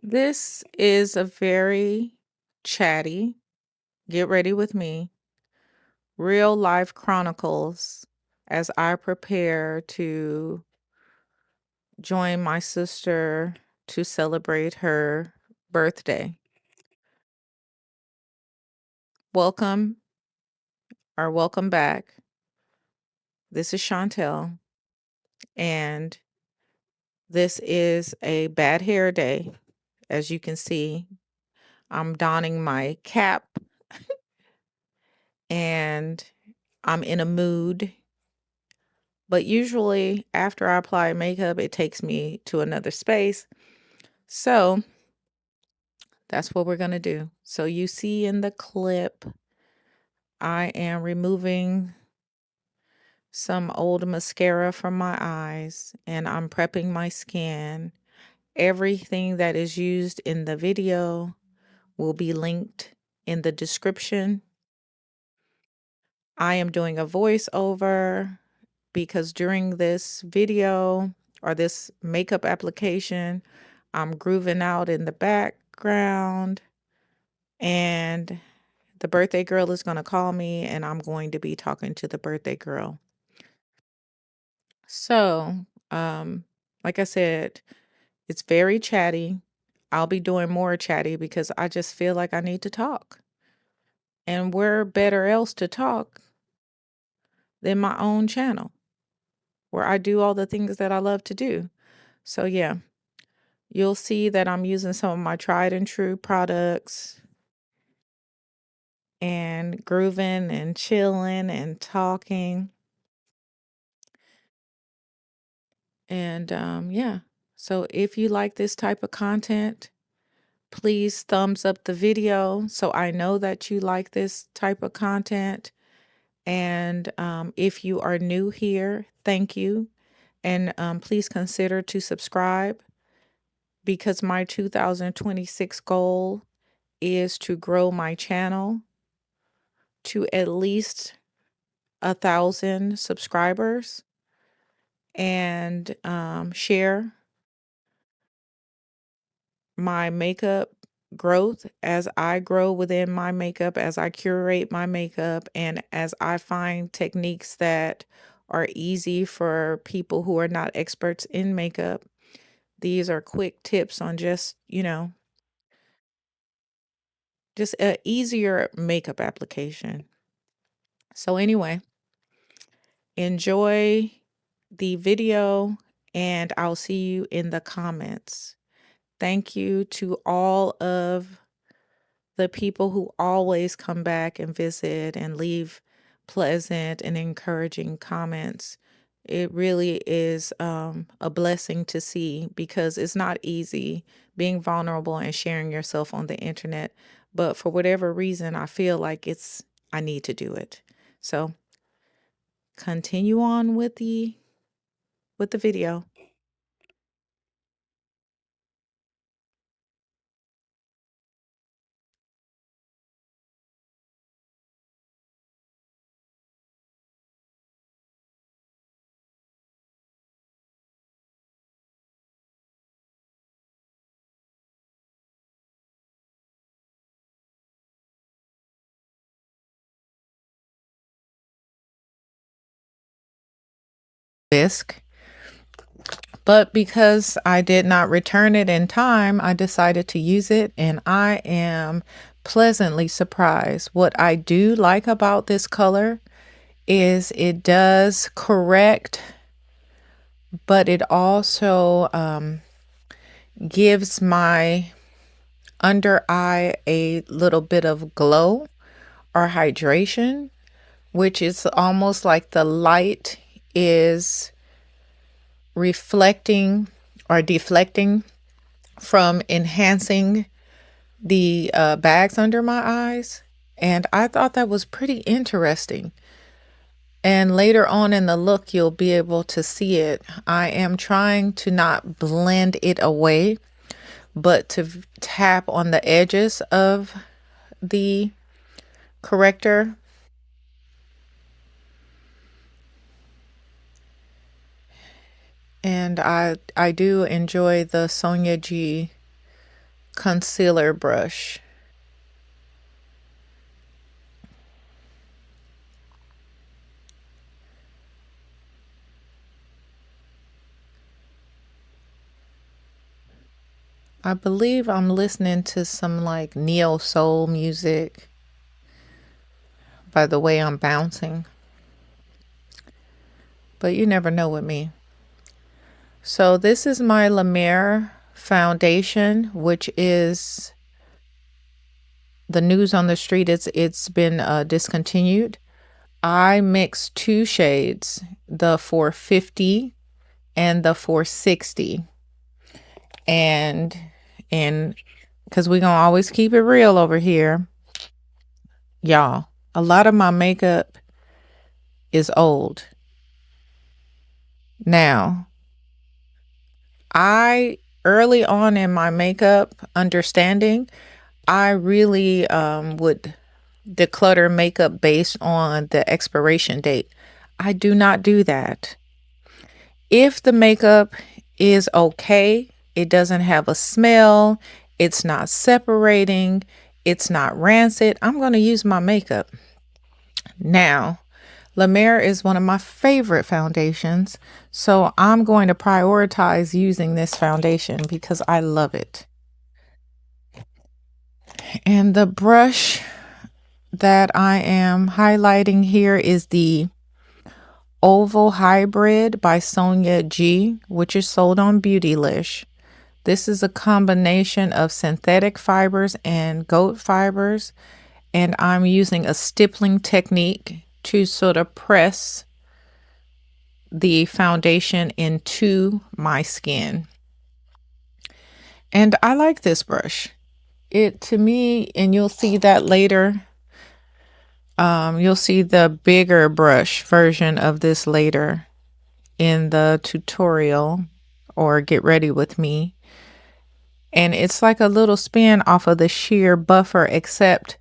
This is a very chatty, get ready with me, real life chronicles as I prepare to join my sister to celebrate her birthday. Welcome or welcome back. This is Chantel, and this is a bad hair day. As you can see, I'm donning my cap and I'm in a mood. But usually, after I apply makeup, it takes me to another space. So that's what we're going to do. So you see in the clip, I am removing some old mascara from my eyes and I'm prepping my skin. Everything that is used in the video will be linked in the description. I am doing a voiceover because during this video or this makeup application, I'm grooving out in the background and the birthday girl is going to call me and I'm going to be talking to the birthday girl. So, like I said, it's very chatty. I'll be doing more chatty because I just feel like I need to talk. And where better else to talk than my own channel where I do all the things that I love to do. So, yeah, you'll see that I'm using some of my tried and true products and grooving and chilling and talking. And yeah, so if you like this type of content, please thumbs up the video so I know that you like this type of content. And if you are new here, thank you. And please consider to subscribe because my 2026 goal is to grow my channel to at least 1,000 subscribers and share my makeup growth as I grow within my makeup, as I curate my makeup, and as I find techniques that are easy for people who are not experts in makeup. These are quick tips on just an easier makeup application. So anyway, enjoy the video and I'll see you in the comments. Thank you to all of the people who always come back and visit and leave pleasant and encouraging comments. It really is a blessing to see because it's not easy being vulnerable and sharing yourself on the internet. But for whatever reason, I feel like I need to do it. So continue on with the video. Bisque. But because I did not return it in time, I decided to use it and I am pleasantly surprised. What I do like about this color is it does correct, but it also gives my under eye a little bit of glow or hydration, which is almost like the light is reflecting or deflecting from enhancing the bags under my eyes. And I thought that was pretty interesting. And later on in the look, you'll be able to see it. I am trying to not blend it away, but to tap on the edges of the corrector. And I do enjoy the Sonia G concealer brush. I believe I'm listening to some like neo soul music by the way I'm bouncing. But you never know with me. So this is my Mer Foundation, which is the news on the street. It's been discontinued. I mixed two shades, the 450 and the 460. And because we're going to always keep it real over here, y'all, a lot of my makeup is old. Now, early on in my makeup understanding, I really would declutter makeup based on the expiration date. I do not do that. If the makeup is okay, it doesn't have a smell, it's not separating, it's not rancid, I'm going to use my makeup. Now, La Mer is one of my favorite foundations, so I'm going to prioritize using this foundation because I love it. And the brush that I am highlighting here is the Oval Hybrid by Sonia G, which is sold on Beautylish. This is a combination of synthetic fibers and goat fibers, and I'm using a stippling technique to sort of press the foundation into my skin. And I like this brush. It, to me, and you'll see that later, you'll see the bigger brush version of this later in the tutorial or get ready with me. And it's like a little spin off of the sheer buffer, except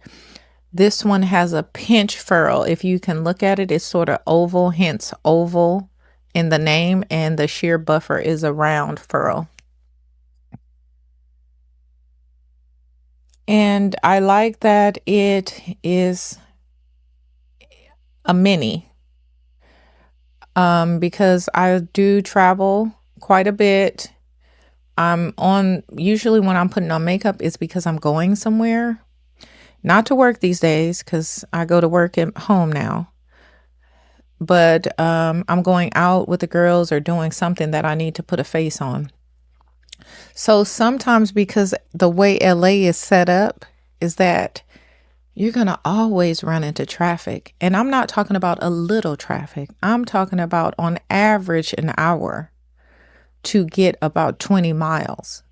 this one has a pinch furrow. If you can look at it, it's sort of oval, hence oval in the name, and the sheer buffer is a round furrow. And I like that it is a mini, because I do travel quite a bit. Usually when I'm putting on makeup, it's because I'm going somewhere. Not to work these days, because I go to work at home now. But I'm going out with the girls or doing something that I need to put a face on. So sometimes, because the way LA is set up is that you're going to always run into traffic. And I'm not talking about a little traffic. I'm talking about on average an hour to get about 20 miles.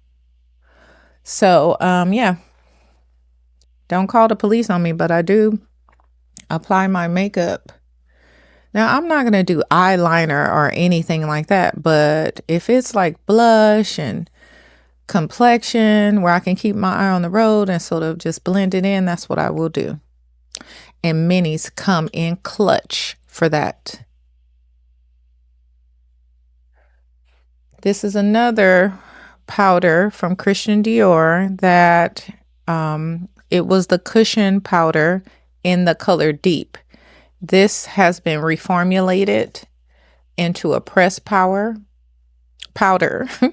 So, yeah, don't call the police on me, but I do apply my makeup. Now, I'm not going to do eyeliner or anything like that, but if it's like blush and complexion where I can keep my eye on the road and sort of just blend it in, that's what I will do. And minis come in clutch for that. This is another powder from Christian Dior that it was the cushion powder in the color Deep. This has been reformulated into a press powder,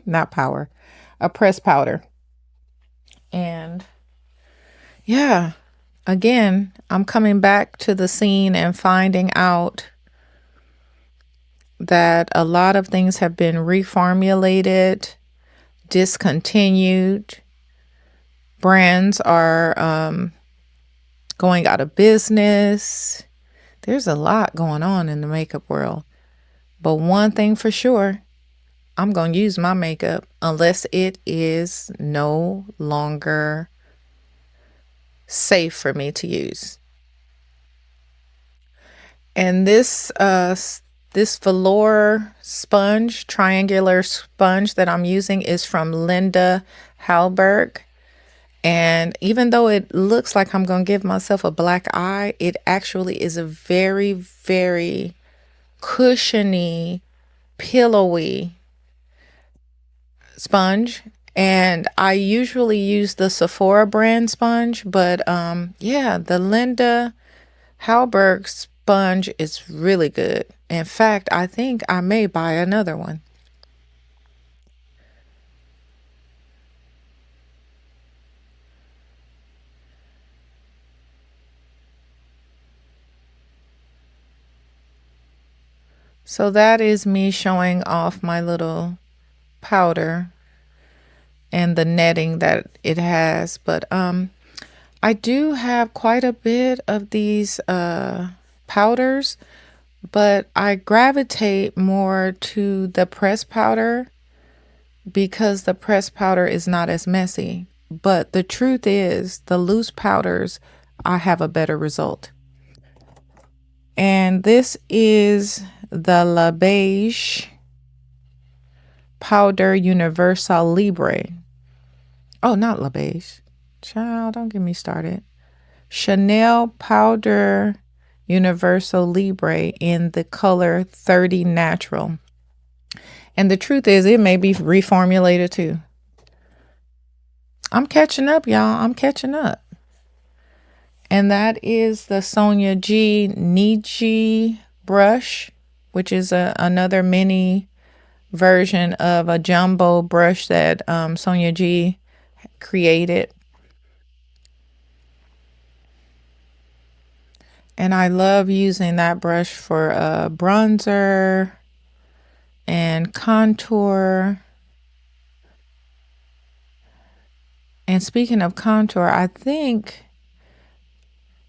not power, a press powder. And yeah, again, I'm coming back to the scene and finding out that a lot of things have been reformulated, discontinued. Brands are going out of business. There's a lot going on in the makeup world. But one thing for sure, I'm going to use my makeup unless it is no longer safe for me to use. And this velour sponge, triangular sponge that I'm using is from Linda Hallberg. And even though it looks like I'm going to give myself a black eye, it actually is a very, very cushiony, pillowy sponge. And I usually use the Sephora brand sponge, but yeah, the Linda Hallberg sponge is really good. In fact, I think I may buy another one. So that is me showing off my little powder and the netting that it has. But I do have quite a bit of these powders, but I gravitate more to the pressed powder because the pressed powder is not as messy. But the truth is, the loose powders, I have a better result. And this is the La Beige Powder Universal Libre. Oh, not La Beige. Child, don't get me started. Chanel Powder Universal Libre in the color 30 Natural. And the truth is, it may be reformulated too. I'm catching up, y'all. I'm catching up. And that is the Sonia G Niji brush, which is another mini version of a jumbo brush that Sonia G created. And I love using that brush for bronzer and contour. And speaking of contour, I think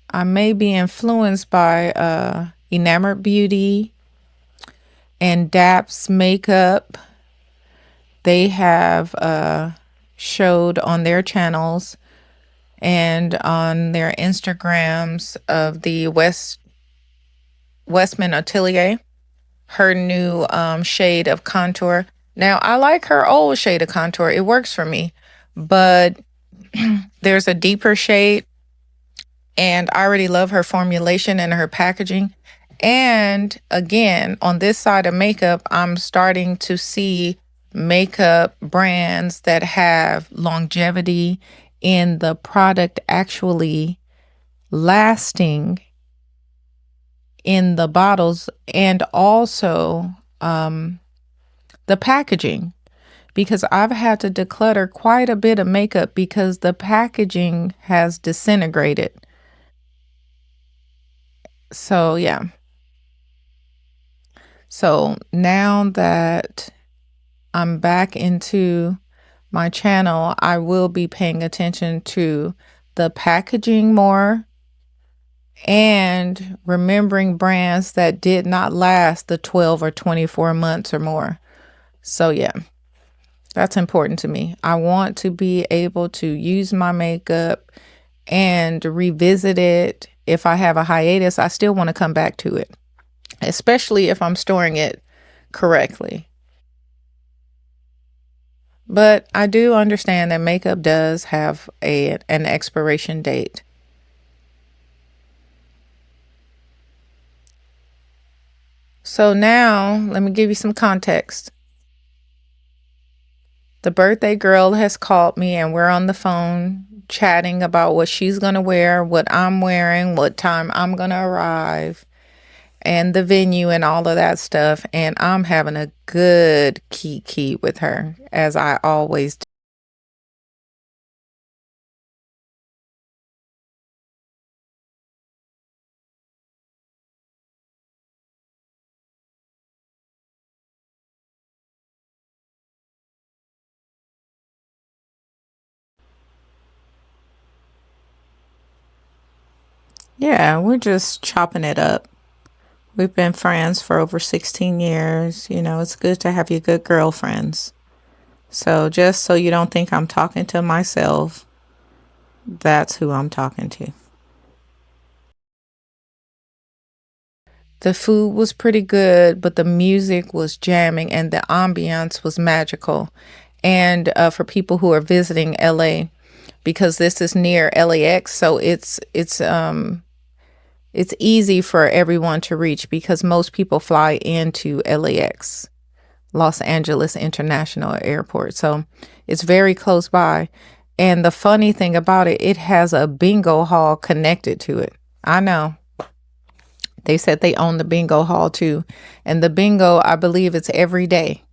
I may be influenced by Enamored Beauty and Dap's makeup. They have showed on their channels and on their Instagrams of the Westman Atelier, her new shade of contour. Now, I like her old shade of contour. It works for me. But there's a deeper shade, and I already love her formulation and her packaging. And again, on this side of makeup, I'm starting to see makeup brands that have longevity in the product actually lasting in the bottles, and also the packaging, because I've had to declutter quite a bit of makeup because the packaging has disintegrated. So yeah. So now that I'm back into my channel, I will be paying attention to the packaging more and remembering brands that did not last the 12 or 24 months or more. So yeah, that's important to me. I want to be able to use my makeup and revisit it. If I have a hiatus, I still want to come back to it, especially if I'm storing it correctly. But I do understand that makeup does have an expiration date. So now let me give you some context. The birthday girl has called me and we're on the phone chatting about what she's going to wear, what I'm wearing, what time I'm going to arrive, and the venue and all of that stuff. And I'm having a good kiki with her, as I always do. Yeah, we're just chopping it up. We've been friends for over 16 years. You know, it's good to have your good girlfriends. So just so you don't think I'm talking to myself, that's who I'm talking to. The food was pretty good, but the music was jamming and the ambiance was magical. And for people who are visiting LA, because this is near LAX, so it's easy for everyone to reach because most people fly into LAX. Los Angeles International Airport. So it's very close by. And the funny thing about it, it has a bingo hall connected to it. I know. They said they own the bingo hall too. And the bingo, I believe it's every day.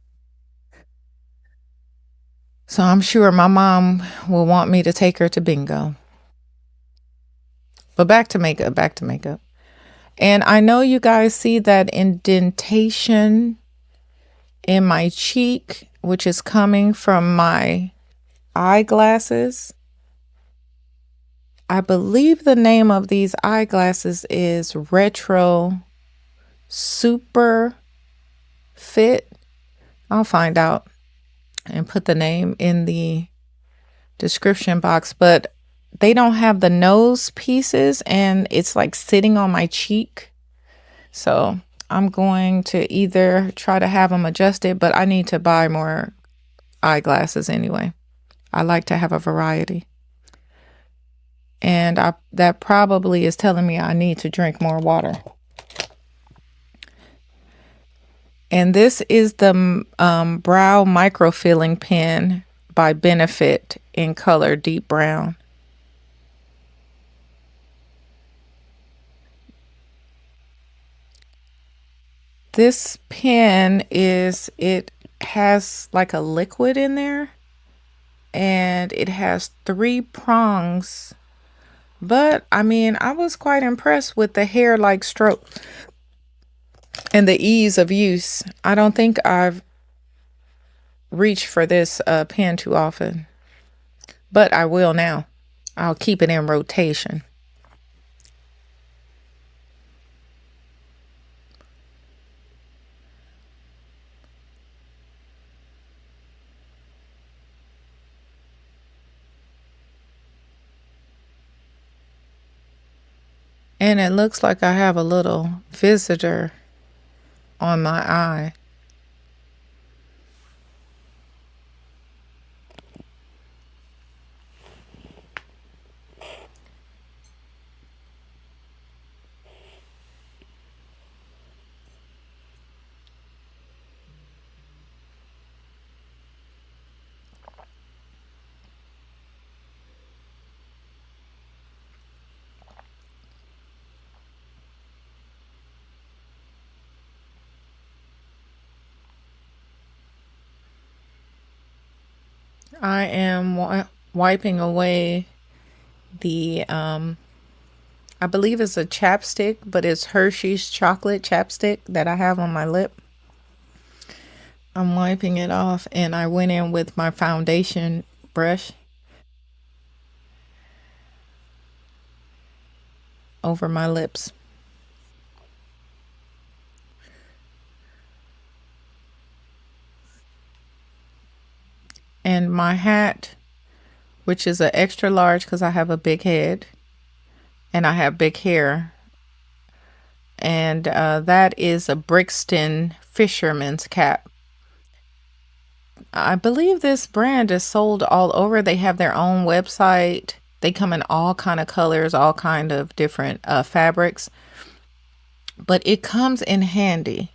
So I'm sure my mom will want me to take her to bingo. But back to makeup, back to makeup. And I know you guys see that indentation in my cheek, which is coming from my eyeglasses. I believe the name of these eyeglasses is Retro Super Fit. I'll find out and put the name in the description box, but they don't have the nose pieces and it's like sitting on my cheek. So I'm going to either try to have them adjusted, but I need to buy more eyeglasses anyway. I like to have a variety. And that probably is telling me I need to drink more water. And this is the Brow Microfilling Pen by Benefit in color Deep Brown. This pen it has like a liquid in there. And it has 3 prongs. But, I mean, I was quite impressed with the hair-like stroke and the ease of use. I don't think I've reached for this pen too often, but I will now. I'll keep it in rotation. And it looks like I have a little visitor on my eye. I am wiping away the, I believe it's a chapstick, but it's Hershey's chocolate chapstick that I have on my lip. I'm wiping it off, and I went in with my foundation brush over my lips. And my hat, which is an extra large because I have a big head and I have big hair. And that is a Brixton Fisherman's cap. I believe this brand is sold all over. They have their own website. They come in all kind of colors, all kind of different fabrics. But it comes in handy.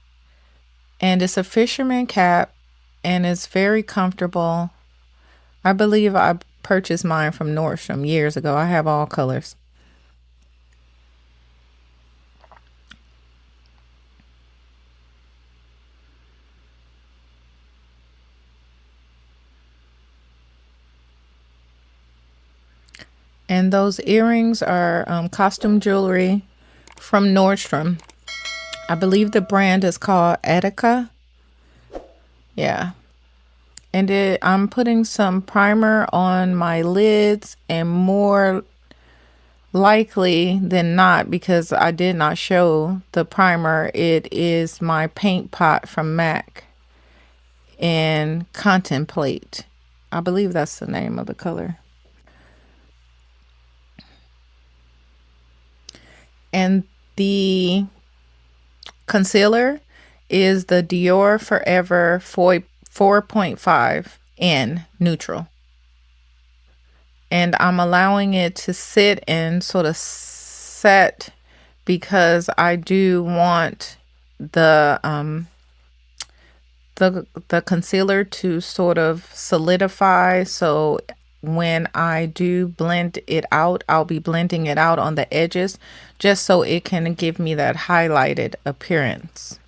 And it's a fisherman cap and it's very comfortable. I believe I purchased mine from Nordstrom years ago. I have all colors. And those earrings are costume jewelry from Nordstrom. I believe the brand is called Etika. Yeah. And I'm putting some primer on my lids, and more likely than not, because I did not show the primer, it is my paint pot from MAC in Contemplate. I believe that's the name of the color. And the concealer is the Dior Forever 4.5 in neutral. And I'm allowing it to sit and sort of set because I do want the the concealer to sort of solidify. So when I do blend it out, I'll be blending it out on the edges just so it can give me that highlighted appearance.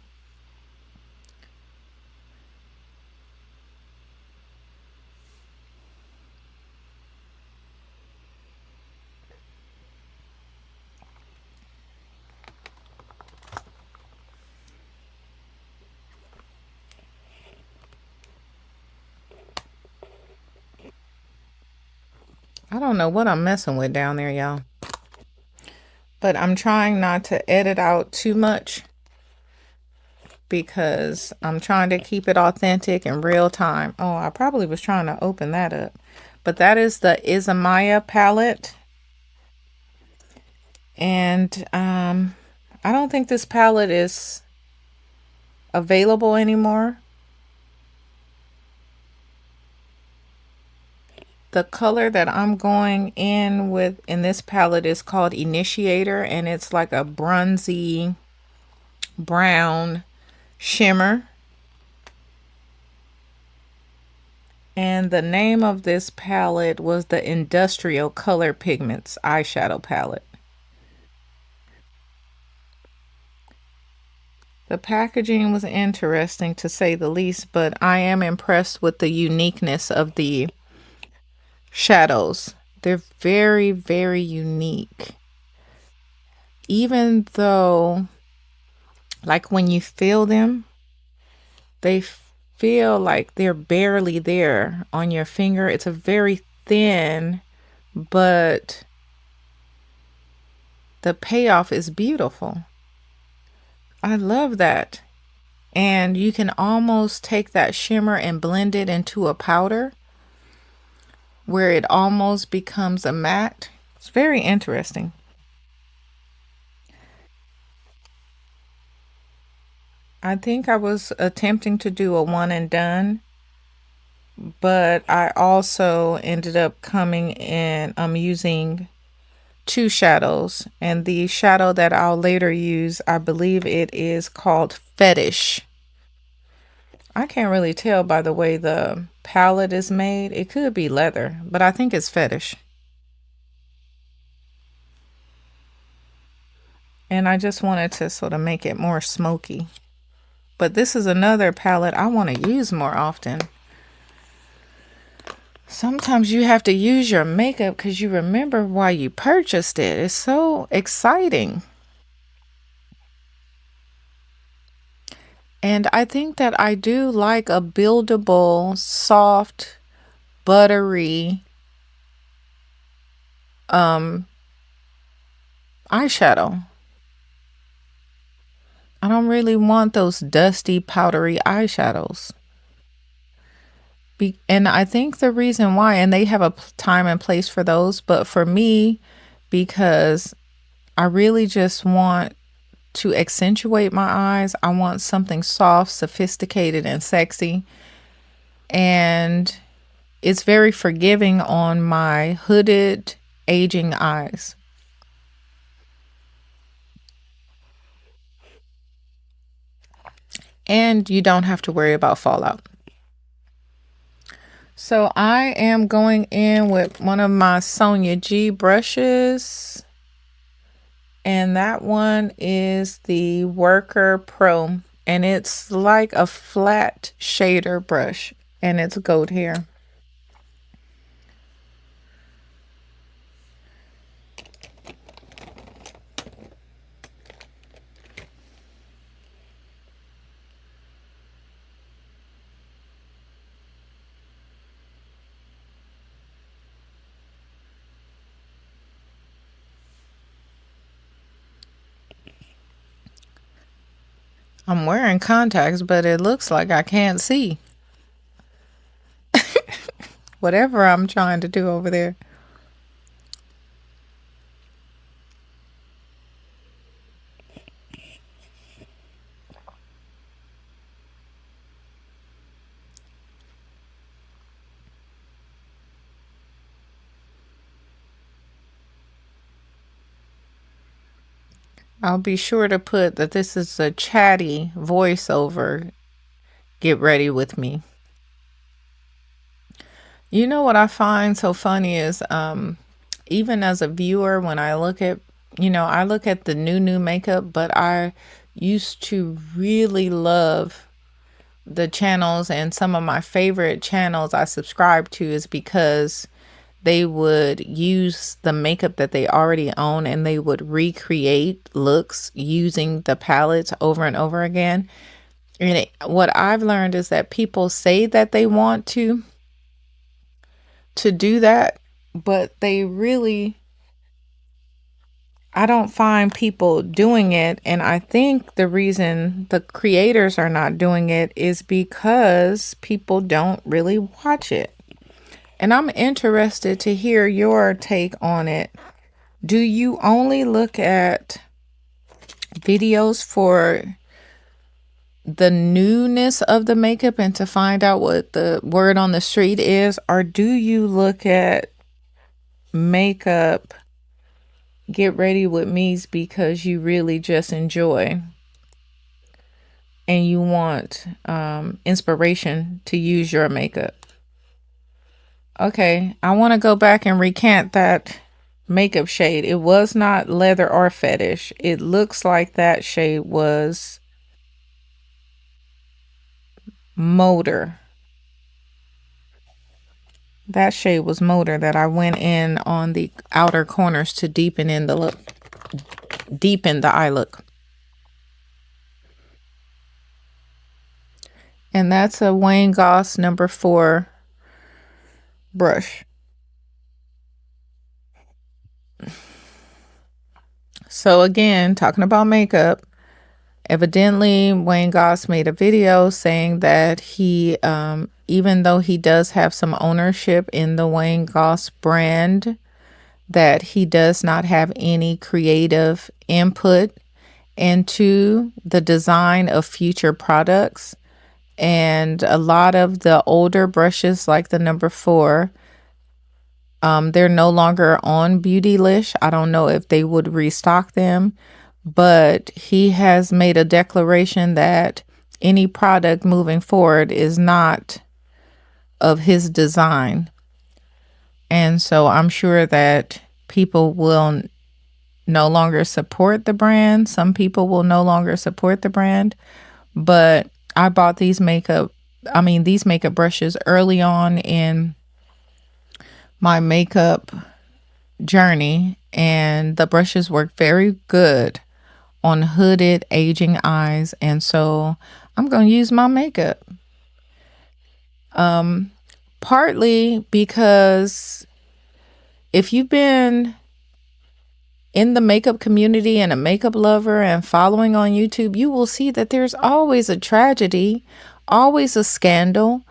I don't know what I'm messing with down there, y'all. But I'm trying not to edit out too much because I'm trying to keep it authentic and real time. Oh, I probably was trying to open that up. But that is the Isamaya palette. And I don't think this palette is available anymore. The color that I'm going in with in this palette is called Initiator, and it's like a bronzy brown shimmer. And the name of this palette was the Industrial Color Pigments eyeshadow palette. The packaging was interesting to say the least, but I am impressed with the uniqueness of the shadows. They're very, very unique. Even though, like, when you feel them, they feel like they're barely there on your finger. It's a very thin, but the payoff is beautiful. I love that. And you can almost take that shimmer and blend it into a powder where it almost becomes a matte. It's very interesting. I think I was attempting to do a one and done, but I also ended up coming in, I'm using two shadows, and the shadow that I'll later use, I believe it is called Fetish. I can't really tell by the way the palette is made. It could be leather, but I think it's Fetish. And I just wanted to sort of make it more smoky. But this is another palette I want to use more often. Sometimes you have to use your makeup because you remember why you purchased it. It's so exciting. And I think that I do like a buildable, soft, buttery eyeshadow. I don't really want those dusty, powdery eyeshadows. And I think the reason why, and they have a time and place for those, but for me, because I really just want to accentuate my eyes, I want something soft, sophisticated, and sexy. And it's very forgiving on my hooded, aging eyes. And you don't have to worry about fallout. So I am going in with one of my Sonia G brushes. And that one is the Worker Pro. And it's like a flat shader brush. And it's gold hair. I'm wearing contacts, but it looks like I can't see. Whatever I'm trying to do over there. I'll be sure to put that this is a chatty voiceover Get ready with me. You know what I find so funny is even as a viewer, when I look at, I look at the new makeup, but I used to really love the channels, and some of my favorite channels I subscribe to is because they would use the makeup that they already own and they would recreate looks using the palettes over and over again. And what I've learned is that people say that they want to do that, but they really, I don't find people doing it. And I think the reason the creators are not doing it is because people don't really watch it. And I'm interested to hear your take on it. Do you only look at videos for the newness of the makeup and to find out what the word on the street is? Or do you look at makeup, get ready with me's because you really just enjoy and you want inspiration to use your makeup? Okay, I want to go back and recant that makeup shade. It was not leather or fetish. It looks like that shade was motor. That shade was motor that I went in on the outer corners to deepen in the look, deepen the eye look. And that's a Wayne Goss number 4 brush. So again, talking about makeup, evidently Wayne Goss made a video saying that he, even though he does have some ownership in the Wayne Goss brand, that he does not have any creative input into the design of future products. And a lot of the older brushes like the number 4, they're no longer on Beautylish. I don't know if they would restock them, but he has made a declaration that any product moving forward is not of his design. And so I'm sure that people will no longer support the brand. Some people will no longer support the brand, but I bought these makeup brushes early on in my makeup journey, and the brushes work very good on hooded aging eyes, and so I'm going to use my makeup. Partly because if you've been in the makeup community and a makeup lover and following on YouTube, you will see that there's always a tragedy, always a scandal,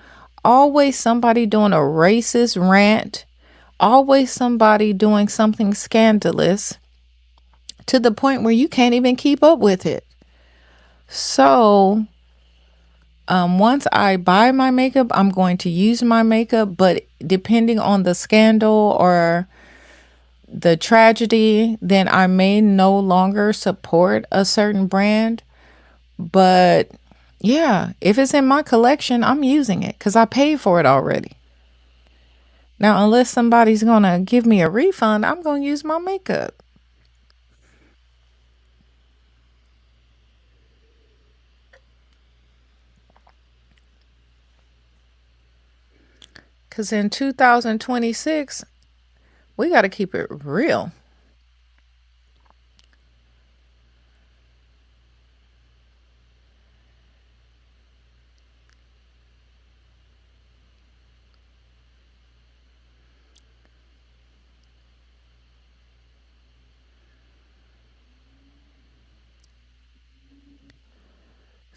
always somebody doing a racist rant, always somebody doing something scandalous to the point where you can't even keep up with it. So once I buy my makeup, I'm going to use my makeup, but depending on the scandal or the tragedy, then I may no longer support a certain brand. But yeah, if it's in my collection, I'm using it because I paid for it already. Now, unless somebody's going to give me a refund, I'm going to use my makeup. Because in 2026, we got to keep it real.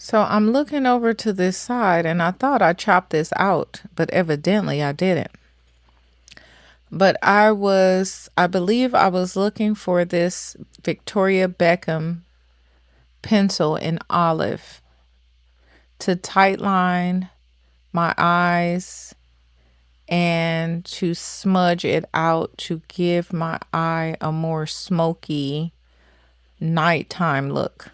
So I'm looking over to this side and I thought I chopped this out, but evidently I didn't. But I believe I was looking for this Victoria Beckham pencil in olive to tightline my eyes and to smudge it out to give my eye a more smoky nighttime look.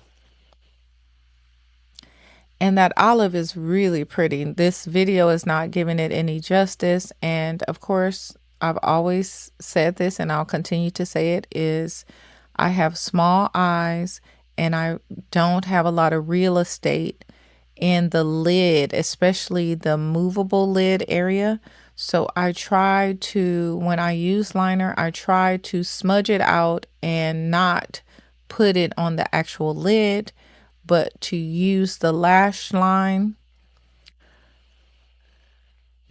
And that olive is really pretty. This video is not giving it any justice. And of course, I've always said this and I'll continue to say it is I have small eyes and I don't have a lot of real estate in the lid, especially the movable lid area. So I try to, when I use liner, I try to smudge it out and not put it on the actual lid, but to use the lash line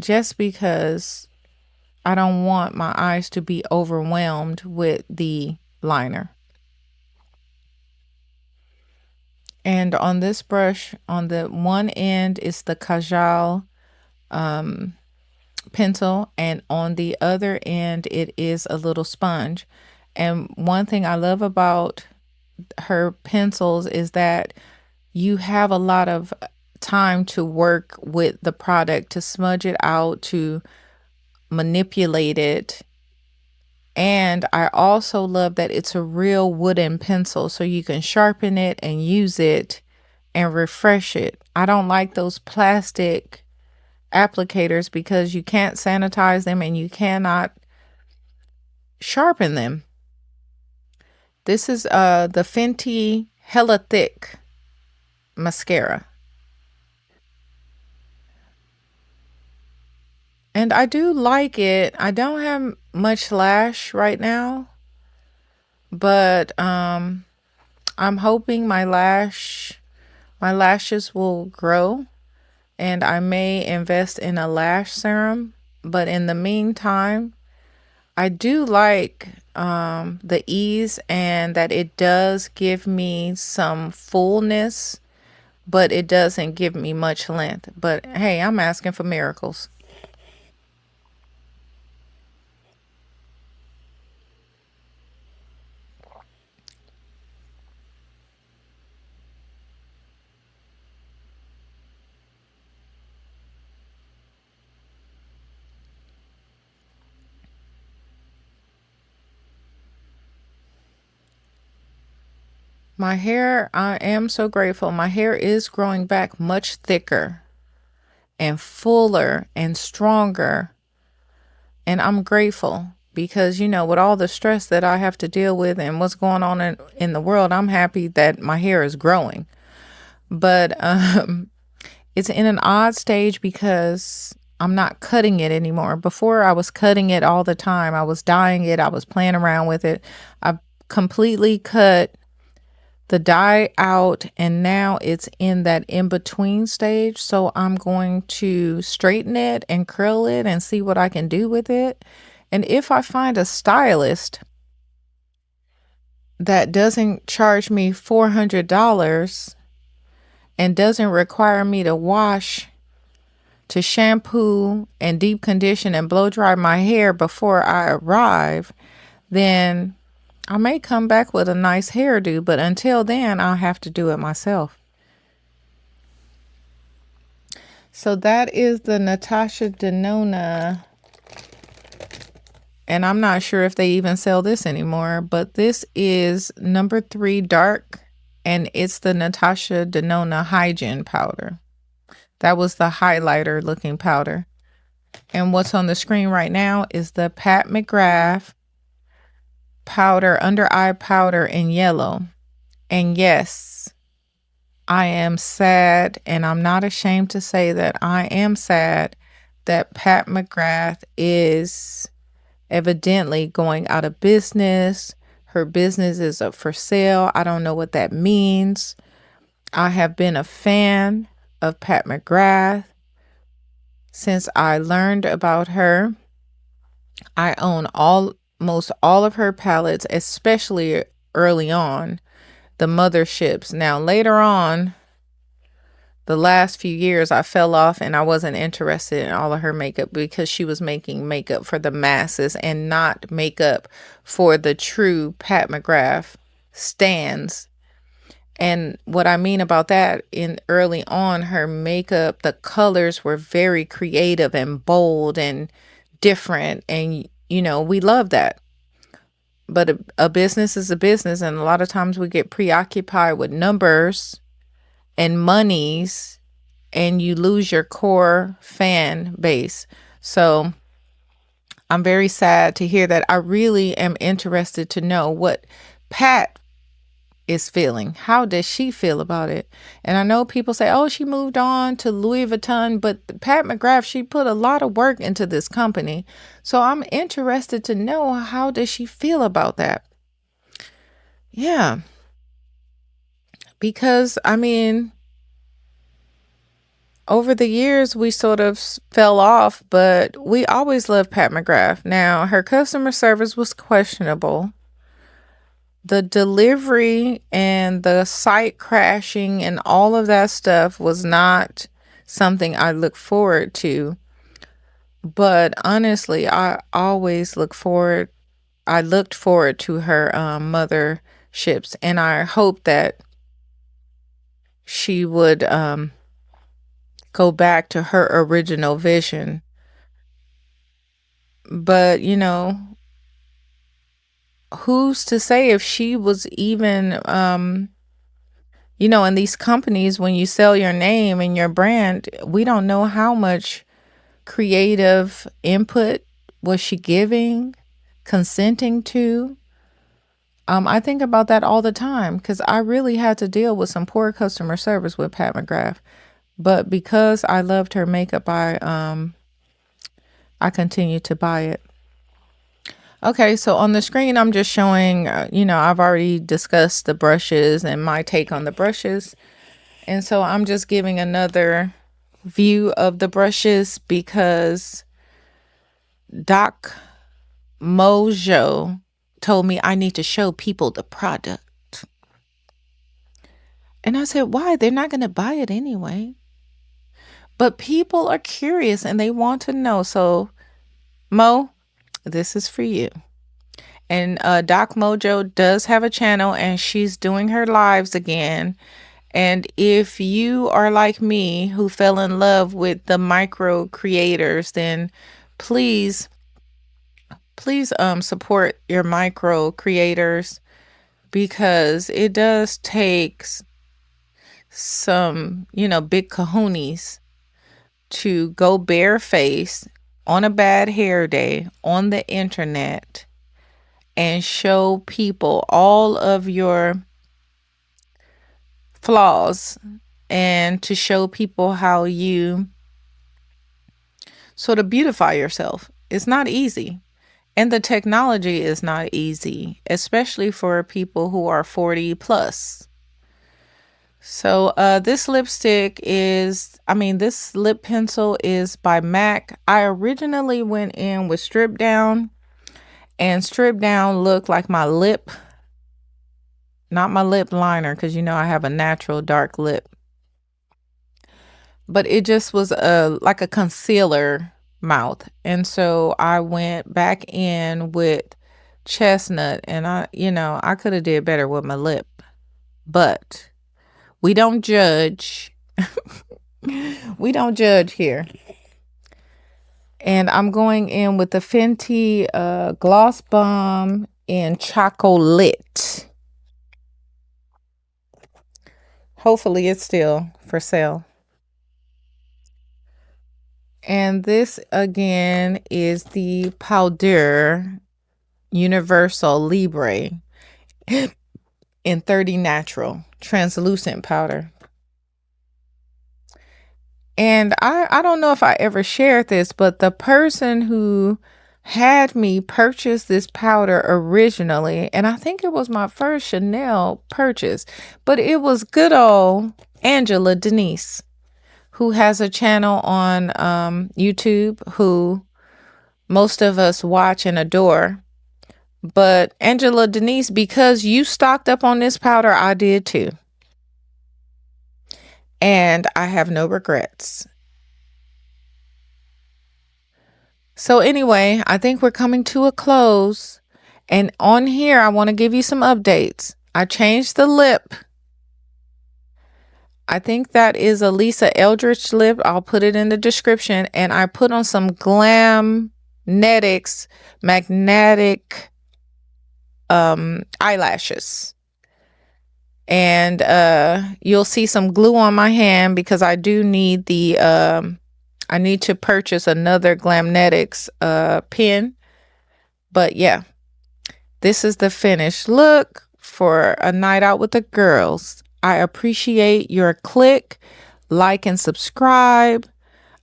just because I don't want my eyes to be overwhelmed with the liner. And on this brush, on the one end is the Kajal pencil, and on the other end, it is a little sponge. And one thing I love about her pencils is that you have a lot of time to work with the product, to smudge it out, to manipulate it. And I also love that it's a real wooden pencil, so you can sharpen it and use it and refresh it. I don't like those plastic applicators because you can't sanitize them and you cannot sharpen them. This is the Fenty Hella Thick mascara. And I do like it. I don't have much lash right now, but I'm hoping my lashes will grow and I may invest in a lash serum. But in the meantime, I do like the ease and that it does give me some fullness, but it doesn't give me much length. But hey, I'm asking for miracles. My hair, I am so grateful. My hair is growing back much thicker and fuller and stronger. And I'm grateful because, you know, with all the stress that I have to deal with and what's going on in the world, I'm happy that my hair is growing. But it's in an odd stage because I'm not cutting it anymore. Before I was cutting it all the time. I was dyeing it. I was playing around with it. I completely cut the dye out and now it's in that in-between stage. So I'm going to straighten it and curl it and see what I can do with it. And if I find a stylist that doesn't charge me $400 and doesn't require me to wash, to shampoo and deep condition and blow dry my hair before I arrive, then I may come back with a nice hairdo, but until then, I'll have to do it myself. So that is the Natasha Denona. And I'm not sure if they even sell this anymore, but this is number 3 dark, and it's the Natasha Denona Hygiene Powder. That was the highlighter looking powder. And what's on the screen right now is the Pat McGrath powder, under eye powder in yellow. And yes, I am sad, and I'm not ashamed to say that I am sad that Pat McGrath is evidently going out of business. Her business is up for sale. I don't know what that means. I have been a fan of Pat McGrath since I learned about her. I own almost all of her palettes, especially early on, the motherships. Now, later on, the last few years, I fell off and I wasn't interested in all of her makeup because she was making makeup for the masses and not makeup for the true Pat McGrath stans. And what I mean about that, in early on, her makeup, the colors were very creative and bold and different. And, you know, we love that. But a business is a business. And a lot of times we get preoccupied with numbers and monies, and you lose your core fan base. So I'm very sad to hear that. I really am interested to know what Pat is feeling. How does she feel about it? And I know people say, oh, she moved on to Louis Vuitton, but Pat McGrath, she put a lot of work into this company. So I'm interested to know, how does she feel about that? Yeah. Because, I mean, over the years, we sort of fell off, but we always loved Pat McGrath. Now, her customer service was questionable. The delivery and the site crashing and all of that stuff was not something I look forward to. But honestly, I looked forward to her motherships, and I hope that she would go back to her original vision. But, who's to say if she was even, in these companies, when you sell your name and your brand, we don't know how much creative input was she giving, consenting to. I think about that all the time because I really had to deal with some poor customer service with Pat McGrath. But because I loved her makeup, I continued to buy it. Okay, so on the screen, I'm just showing, I've already discussed the brushes and my take on the brushes. And so I'm just giving another view of the brushes because Doc Mojo told me I need to show people the product. And I said, why? They're not going to buy it anyway. But people are curious and they want to know. So, Mo, this is for you. And Doc Mojo does have a channel and she's doing her lives again. And if you are like me who fell in love with the micro creators, then please support your micro creators because it does take some, big cojones to go barefaced on a bad hair day on the internet and show people all of your flaws and to show people how you sort of beautify yourself. It's not easy. And the technology is not easy, especially for people who are 40 plus. So this lip pencil is by MAC. I originally went in with Strip Down, and Strip Down looked like my lip, not my lip liner, because I have a natural dark lip. But it just was like a concealer mouth. And so I went back in with Chestnut, and I could have did better with my lip. But we don't judge. We don't judge here. And I'm going in with the Fenty Gloss Bomb in Chocolate. Hopefully it's still for sale. And this again is the Poudre Universal Libre in 30 Natural translucent powder. And I don't know if I ever shared this, but the person who had me purchase this powder originally, and I think it was my first Chanel purchase, but it was good old Angela Denise, who has a channel on YouTube, who most of us watch and adore. But Angela Denise, because you stocked up on this powder, I did too. And I have no regrets. So anyway, I think we're coming to a close. And on here, I want to give you some updates. I changed the lip. I think that is a Lisa Eldridge lip. I'll put it in the description. And I put on some Glamnetics magnetic eyelashes. And you'll see some glue on my hand because I do need the I need to purchase another Glamnetics pen. But yeah, this is the finished look for a night out with the girls. I appreciate your click, like, and subscribe.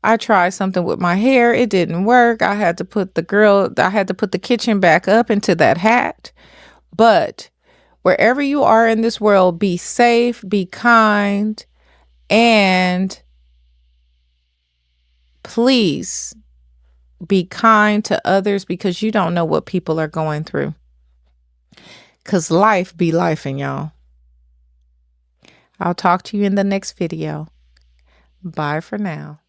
I tried something with my hair. It didn't work. I had to put the kitchen back up into that hat. But wherever you are in this world, be safe, be kind, and please be kind to others because you don't know what people are going through. Because life be lifing, y'all. I'll talk to you in the next video. Bye for now.